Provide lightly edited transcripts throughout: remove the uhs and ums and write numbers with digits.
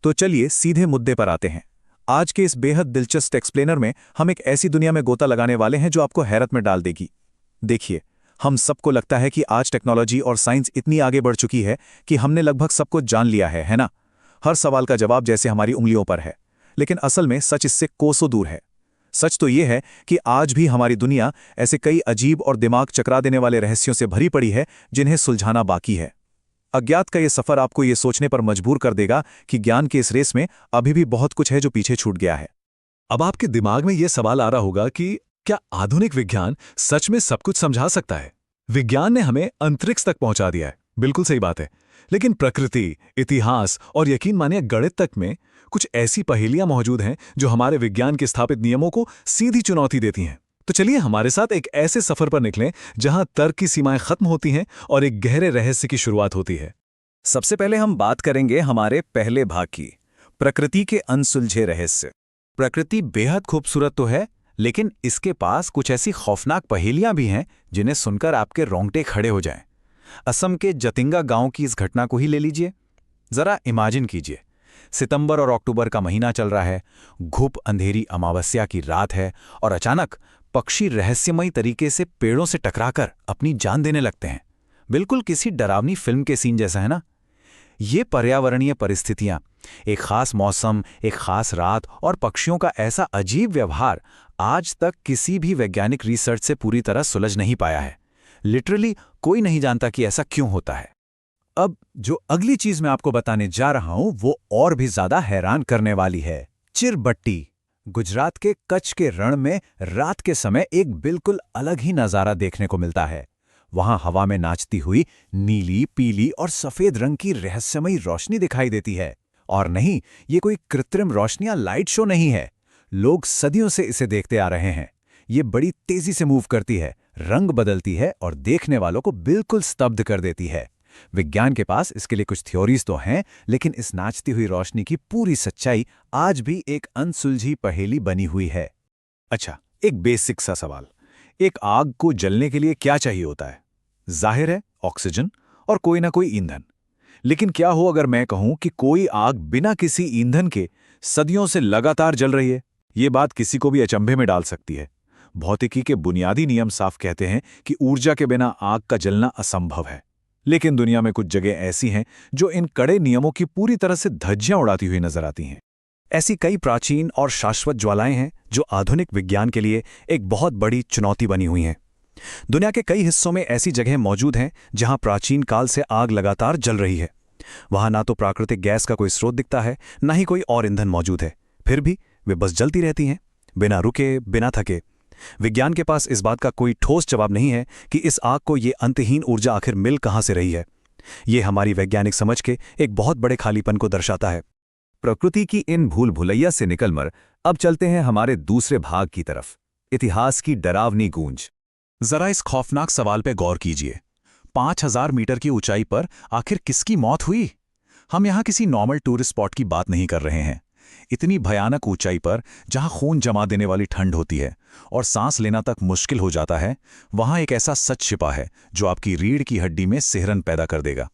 तो चलिए सीधे मुद्दे पर आते हैं। आज के इस बेहद दिलचस्प एक्सप्लेनर में हम एक ऐसी दुनिया में गोता लगाने वाले हैं जो आपको हैरत में डाल देगी। देखिए, हम सबको लगता है कि आज टेक्नोलॉजी और साइंस इतनी आगे बढ़ चुकी है कि हमने लगभग सब कुछ जान लिया है ना? हर सवाल का जवाब जैसे हमारी उंगलियों पर है। लेकिन असल में सच इससे कोसों दूर है। सच तो यह है कि आज भी हमारी दुनिया ऐसे कई अजीब और दिमाग चकरा देने वाले रहस्यों से भरी पड़ी है जिन्हें सुलझाना बाकी है। अज्ञात का यह सफर आपको ये सोचने पर मजबूर कर देगा कि ज्ञान के इस रेस में अभी भी बहुत कुछ है जो पीछे छूट गया है। अब आपके दिमाग में यह सवाल आ रहा होगा कि क्या आधुनिक विज्ञान सच में सब कुछ समझा सकता है? विज्ञान ने हमें अंतरिक्ष तक पहुंचा दिया है, बिल्कुल सही बात है। लेकिन प्रकृति, इतिहास और यकीन मानिए गणित तक में कुछ ऐसी पहेलियां मौजूद हैं जो हमारे विज्ञान के स्थापित नियमों को सीधी चुनौती देती हैं। तो चलिए हमारे साथ एक ऐसे सफर पर निकलें जहां तर्क की सीमाएं खत्म होती हैं और एक गहरे रहस्य की शुरुआत होती है। सबसे पहले हम बात करेंगे हमारे पहले भाग की, प्रकृति के अनसुलझे रहस्य। प्रकृति बेहद खूबसूरत तो है, लेकिन इसके पास कुछ ऐसी खौफनाक पहेलियां भी हैं जिन्हें सुनकर आपके रोंगटे खड़े हो जाएं। असम के जतिंगा गांव की इस घटना को ही ले लीजिए। जरा इमेजिन कीजिए, सितंबर और अक्टूबर का महीना चल रहा है, घुप अंधेरी अमावस्या की रात है और अचानक पक्षी रहस्यमयी तरीके से पेड़ों से टकराकर अपनी जान देने लगते हैं। बिल्कुल किसी डरावनी फिल्म के सीन जैसा है ना? ये पर्यावरणीय परिस्थितियां, एक खास मौसम, एक खास रात और पक्षियों का ऐसा अजीब व्यवहार आज तक किसी भी वैज्ञानिक रिसर्च से पूरी तरह सुलझ नहीं पाया है। लिटरली कोई नहीं जानता कि ऐसा क्यों होता है। अब जो अगली चीज मैं आपको बताने जा रहा हूं वो और भी ज्यादा हैरान करने वाली है। चिरबट्टी। गुजरात के कच्छ के रण में रात के समय एक बिल्कुल अलग ही नजारा देखने को मिलता है। वहां हवा में नाचती हुई नीली, पीली और सफेद रंग की रहस्यमयी रोशनी दिखाई देती है। और नहीं, ये कोई कृत्रिम रोशनी या लाइट शो नहीं है। लोग सदियों से इसे देखते आ रहे हैं। ये बड़ी तेजी से मूव करती है, रंग बदलती है और देखने वालों को बिल्कुल स्तब्ध कर देती है। विज्ञान के पास इसके लिए कुछ थ्योरीज तो हैं, लेकिन इस नाचती हुई रोशनी की पूरी सच्चाई आज भी एक अनसुलझी पहेली बनी हुई है। अच्छा, एक बेसिक सा सवाल। एक आग को जलने के लिए क्या चाहिए होता है? जाहिर है, ऑक्सीजन और कोई ना कोई ईंधन। लेकिन क्या हो अगर मैं कहूं कि कोई आग बिना किसी ईंधन के सदियों से लगातार जल रही है? ये बात किसी को भी अचंभे में डाल सकती है। भौतिकी के बुनियादी नियम साफ कहते हैं कि ऊर्जा के बिना आग का जलना असंभव है। लेकिन दुनिया में कुछ जगह ऐसी हैं जो इन कड़े नियमों की पूरी तरह से धज्जियां उड़ाती हुई नजर आती हैं। ऐसी कई प्राचीन और शाश्वत ज्वालाएं हैं जो आधुनिक विज्ञान के लिए एक बहुत बड़ी चुनौती बनी हुई हैं। दुनिया के कई हिस्सों में ऐसी जगह मौजूद हैं जहां प्राचीन काल से आग लगातार जल रही है। वहां ना तो प्राकृतिक गैस का कोई स्रोत दिखता है, ना ही कोई और ईंधन मौजूद है। फिर भी वे बस जलती रहती हैं, बिना रुके, बिना थके। विज्ञान के पास इस बात का कोई ठोस जवाब नहीं है कि इस आग को ये अंतहीन ऊर्जा आखिर मिल कहां से रही है। ये हमारी वैज्ञानिक समझ के एक बहुत बड़े खालीपन को दर्शाता है। प्रकृति की इन भूल भुलैया से निकलकर अब चलते हैं हमारे दूसरे भाग की तरफ, इतिहास की डरावनी गूंज। जरा इस खौफनाक सवाल पे गौर कीजिए। 5000 मीटर की ऊंचाई पर आखिर किसकी मौत हुई? हम यहां किसी नॉर्मल टूरिस्ट स्पॉट की बात नहीं कर रहे हैं। इतनी भयानक ऊंचाई पर जहां खून जमा देने वाली ठंड होती है और सांस लेना तक मुश्किल हो जाता है, वहां एक ऐसा सच छिपा है जो आपकी रीढ़ की हड्डी में सिहरन पैदा कर देगा।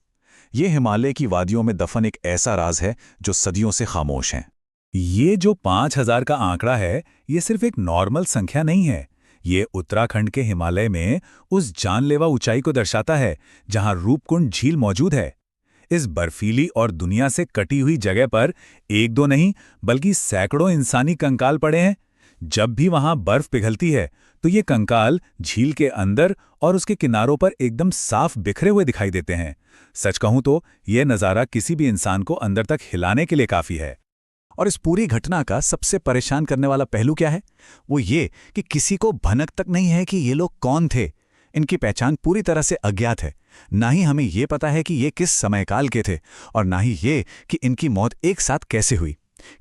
ये हिमालय की वादियों में दफन एक ऐसा राज है जो सदियों से खामोश है। ये जो 5000 का आंकड़ा है, ये सिर्फ एक नॉर्मल संख्या नहीं है। ये उत्तराखंड के हिमालय में उस जानलेवा ऊंचाई को दर्शाता है जहां रूपकुंड झील मौजूद है। इस बर्फीली और दुनिया से कटी हुई जगह पर एक दो नहीं बल्कि सैकड़ों इंसानी कंकाल पड़े हैं। जब भी वहां बर्फ पिघलती है तो ये कंकाल झील के अंदर और उसके किनारों पर एकदम साफ बिखरे हुए दिखाई देते हैं। सच कहूं तो यह नज़ारा किसी भी इंसान को अंदर तक हिलाने के लिए काफी है। और इस पूरी घटना का सबसे परेशान करने वाला पहलू क्या है? वो ये कि किसी को भनक तक नहीं है कि ये लोग कौन थे। इनकी पहचान पूरी तरह से अज्ञात है। ना ही हमें ये पता है कि ये किस समयकाल के थे और ना ही ये कि इनकी मौत एक साथ कैसे हुई।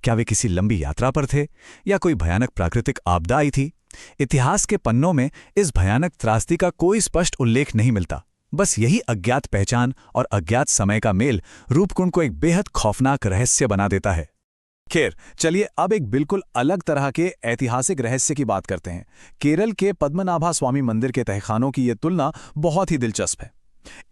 क्या वे किसी लंबी यात्रा पर थे या कोई भयानक प्राकृतिक आपदा आई थी? इतिहास के पन्नों में इस भयानक त्रासदी का कोई स्पष्ट उल्लेख नहीं मिलता। बस यही अज्ञात पहचान और अज्ञात समय का मेल रूपकुंड को एक बेहद खौफनाक रहस्य बना देता है। खैर, चलिए अब एक बिल्कुल अलग तरह के ऐतिहासिक रहस्य की बात करते हैं। केरल के पद्मनाभा स्वामी मंदिर के तहखानों की यह तुलना बहुत ही दिलचस्प है।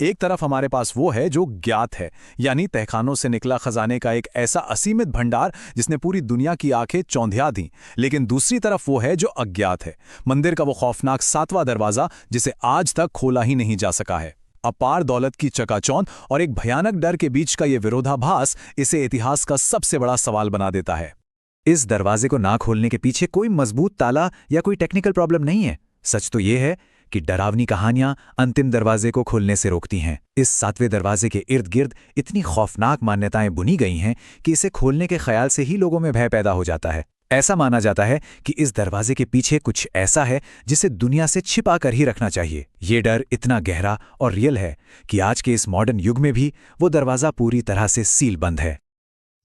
एक तरफ हमारे पास वो है जो ज्ञात है, यानी तहखानों से निकला खजाने का एक ऐसा असीमित भंडार जिसने पूरी दुनिया की आंखें चौंधिया दी। लेकिन दूसरी तरफ वो है जो अज्ञात है, मंदिर का वो खौफनाक 7वां दरवाजा जिसे आज तक खोला ही नहीं जा सका है। अपार दौलत की चकाचौंध और एक भयानक डर के बीच का ये विरोधाभास इसे इतिहास का सबसे बड़ा सवाल बना देता है। इस दरवाजे को ना खोलने के पीछे कोई मजबूत ताला या कोई टेक्निकल प्रॉब्लम नहीं है। सच तो ये है कि डरावनी कहानियां अंतिम दरवाजे को खोलने से रोकती हैं। इस 7वें दरवाजे के इर्द गिर्द इतनी खौफनाक मान्यताएं बुनी गई हैं कि इसे खोलने के ख्याल से ही लोगों में भय पैदा हो जाता है। ऐसा माना जाता है कि इस दरवाजे के पीछे कुछ ऐसा है जिसे दुनिया से छिपा कर ही रखना चाहिए। ये डर इतना गहरा और रियल है कि आज के इस मॉडर्न युग में भी वो दरवाजा पूरी तरह से सील बंद है।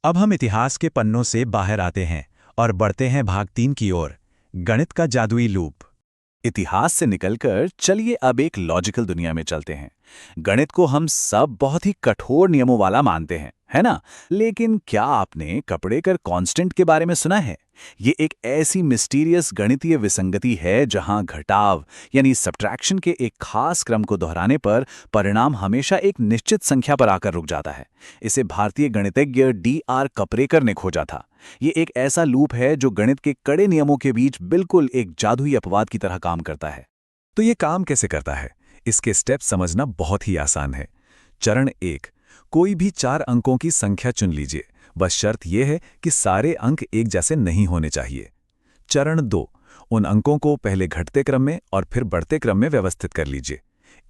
अब हम इतिहास के पन्नों से बाहर आते हैं और बढ़ते हैं भाग 3 की ओर, गणित का जादुई लूप। इतिहास से निकलकर चलिए अब एक लॉजिकल दुनिया में चलते हैं। गणित को हम सब बहुत ही कठोर नियमों वाला मानते हैं, है ना? लेकिन क्या आपने कपड़ेकर कांस्टेंट के बारे में सुना है? ये एक ऐसी मिस्टीरियस गणितीय विसंगति है जहां घटाव यानी सब्ट्रैक्शन के एक खास क्रम को दोहराने पर परिणाम हमेशा एक निश्चित संख्या पर आकर रुक जाता है। इसे भारतीय गणितज्ञ D.R. कपरेकर ने खोजा था। ये एक ऐसा लूप है जो गणित के कड़े नियमों के बीच बिल्कुल एक जादुई अपवाद की तरह काम करता है। तो ये काम कैसे करता है? इसके स्टेप समझना बहुत ही आसान है। चरण 1, कोई भी 4 अंकों की संख्या चुन लीजिए। बस शर्त यह है कि सारे अंक एक जैसे नहीं होने चाहिए। चरण 2, उन अंकों को पहले घटते क्रम में और फिर बढ़ते क्रम में व्यवस्थित कर लीजिए।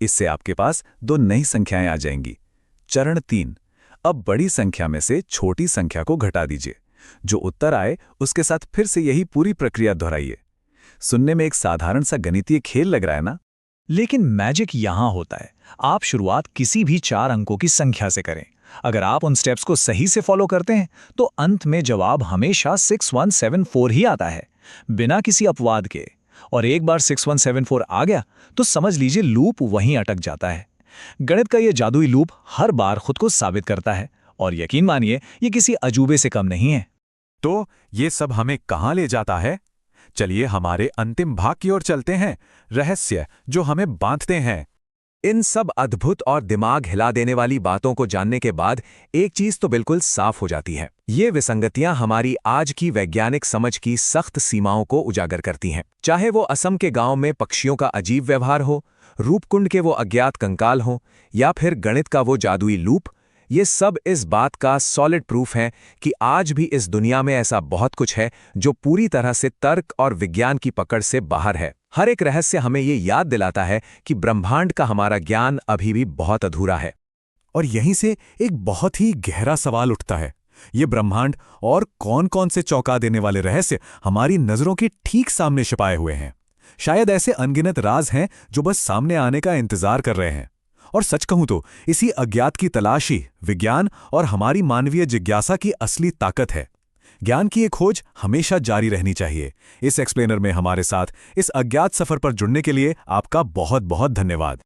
इससे आपके पास 2 नई संख्याएं आ जाएंगी। चरण 3, अब बड़ी संख्या में से छोटी संख्या को घटा दीजिए। जो उत्तर आए उसके साथ फिर से यही पूरी प्रक्रिया दोहराइए। सुनने में एक साधारण सा गणितीय खेल लग रहा है ना? लेकिन मैजिक यहां होता है। आप शुरुआत किसी भी 4 अंकों की संख्या से करें। अगर आप उन स्टेप्स को सही से फॉलो करते हैं तो अंत में जवाब हमेशा 6174 ही आता है, बिना किसी अपवाद के। और एक बार 6174 आ गया तो समझ लीजिए लूप वहीं अटक जाता है। गणित का यह जादुई लूप हर बार खुद को साबित करता है और यकीन मानिए ये किसी अजूबे से कम नहीं है। तो ये सब हमें कहां ले जाता है? चलिए हमारे अंतिम भाग की ओर चलते हैं, रहस्य जो हमें बांधते हैं। इन सब अद्भुत और दिमाग हिला देने वाली बातों को जानने के बाद एक चीज तो बिल्कुल साफ हो जाती है। ये विसंगतियां हमारी आज की वैज्ञानिक समझ की सख्त सीमाओं को उजागर करती हैं। चाहे वो असम के गांव में पक्षियों का अजीब व्यवहार हो, रूपकुंड के वो अज्ञात कंकाल हो, या फिर गणित का वो जादुई लूप, ये सब इस बात का सॉलिड प्रूफ है कि आज भी इस दुनिया में ऐसा बहुत कुछ है जो पूरी तरह से तर्क और विज्ञान की पकड़ से बाहर है। हर एक रहस्य हमें ये याद दिलाता है कि ब्रह्मांड का हमारा ज्ञान अभी भी बहुत अधूरा है। और यहीं से एक बहुत ही गहरा सवाल उठता है, ये ब्रह्मांड और कौन-कौन से चौंका देने वाले रहस्य हमारी नजरों के ठीक सामने छिपाए हुए हैं? शायद ऐसे अनगिनत राज हैं जो बस सामने आने का इंतजार कर रहे हैं। और सच कहूं तो इसी अज्ञात की तलाशी विज्ञान और हमारी मानवीय जिज्ञासा की असली ताकत है। ज्ञान की ये खोज हमेशा जारी रहनी चाहिए। इस एक्सप्लेनर में हमारे साथ इस अज्ञात सफर पर जुड़ने के लिए आपका बहुत बहुत धन्यवाद।